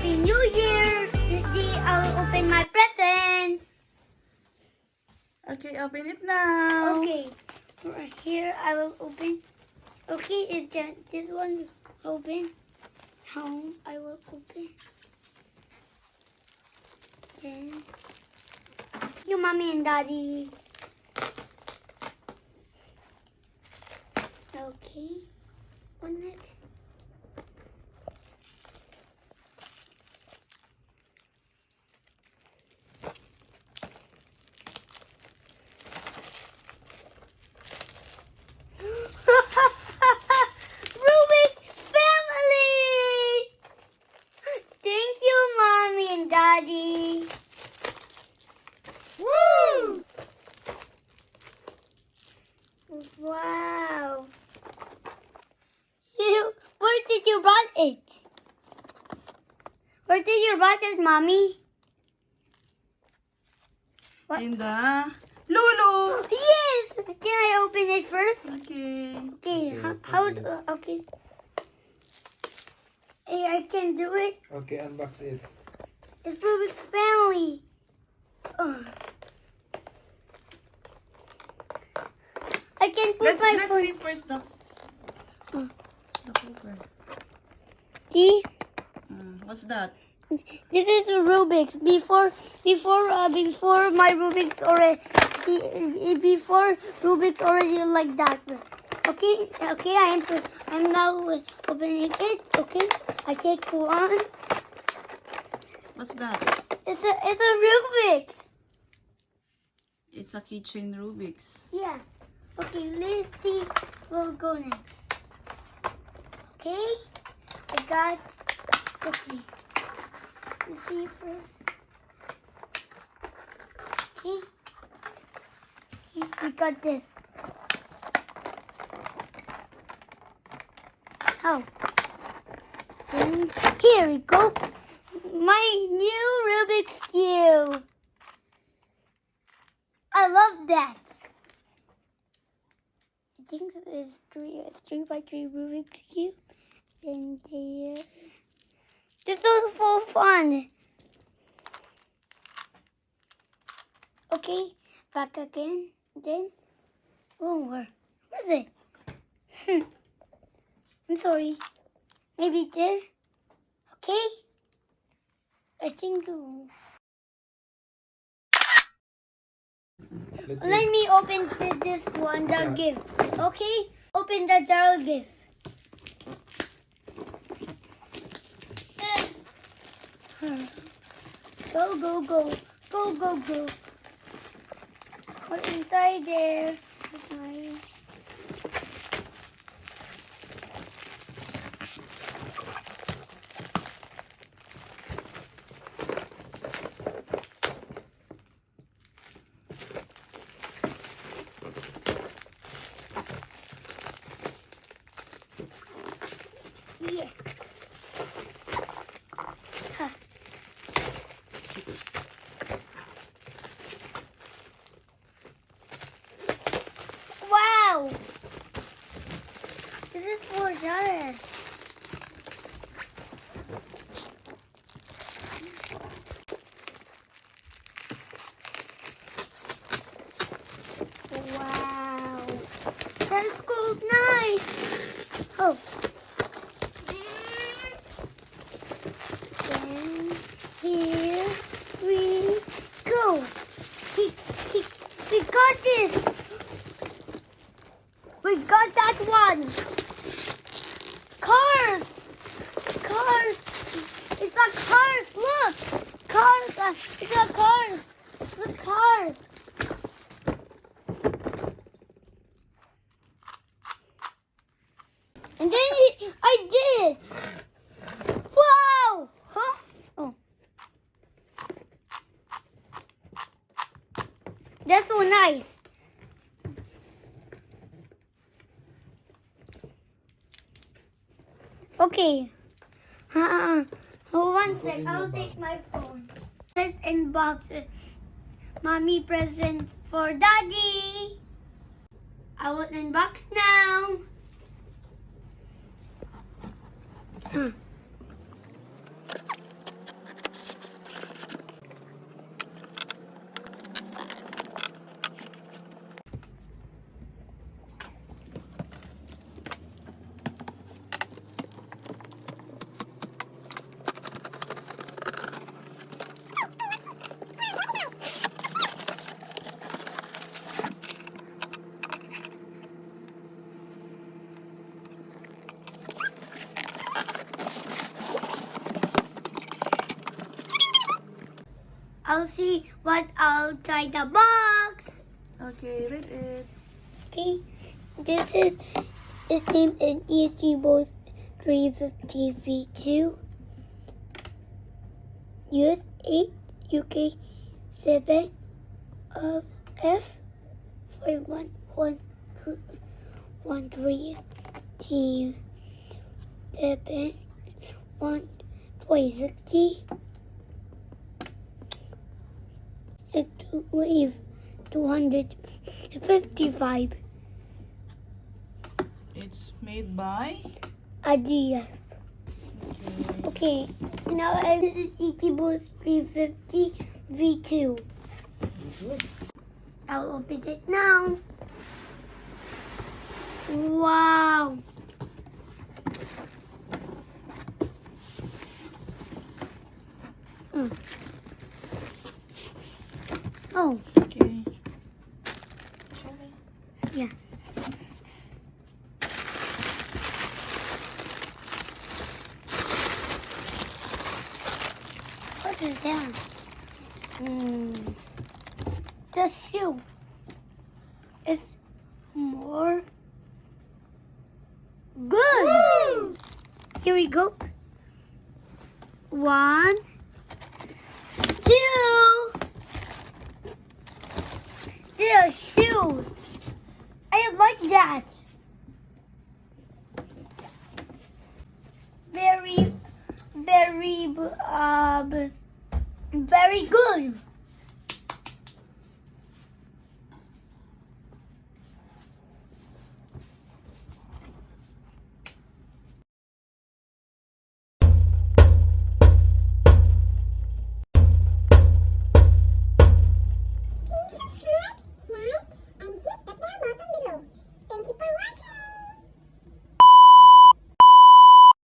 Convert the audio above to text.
Happy New Year! Today I will open my presents. Okay, open it now. Okay, right here I will open. Okay, is this one open? How I will open? Then you, mommy and daddy. Okay, what next? Rubik's family! Thank you, mommy and daddy. Woo! Wow. Where did you brought it? Where did you brought it, mommy? What? In the Lulu. Yes! Can I open it first? Okay. Okay, Okay, how open it. okay. Hey, I can do it. Okay, unbox it. It's Rubik's family. Oh. I can put Let's my see phone. first the Oh. cover. See? What's that? This is a Rubik's. Before my Rubik's already before Rubik's already like that. Okay, I'm now opening it. Okay, I take one. What's that? It's a Rubik's. It's a kitchen Rubik's. Yeah. Okay, let's see. We'll go next. Okay, I got. Okay. Let's see first. Okay. Okay, we got this. Oh. Then here we go. My new Rubik's Cube. I love that. I think it's 3x3 Rubik's Cube. Then there. This was for fun. Okay, back again. Then, oh, where's it? I'm sorry. Maybe there. Okay. I think. Let me open this one, the gift. Okay, open the jar gift. Go, go, go. Go, go, go. What's inside there? Yeah. Huh. Wow! This is for Jared. Wow! That's cool, nice! Oh. Then here we go. We got this. We got that one. Cars. Cars. It's a cars. Look. Cars. It's a cars. Look, cars. And then I did it. Wow. Huh? Oh. That's so nice. Okay. One sec. I'll take my phone. Let's unbox it. Mommy present for Daddy. I will unbox now. What outside the box? Okay, read it. Okay, this is its name is ESG Both 350 V2. US 8, UK 7, F 4113 T 7 1 2060. It weighs 255. It's made by. Idea. Okay. Okay, now this is ETBoost 350 V2. I'll open it now. Wow. Oh, Okay. Show me. yeah. What is that? The shoe is more good. Woo! Here we go. 1, 2. The shoe. I like that. Very, very good.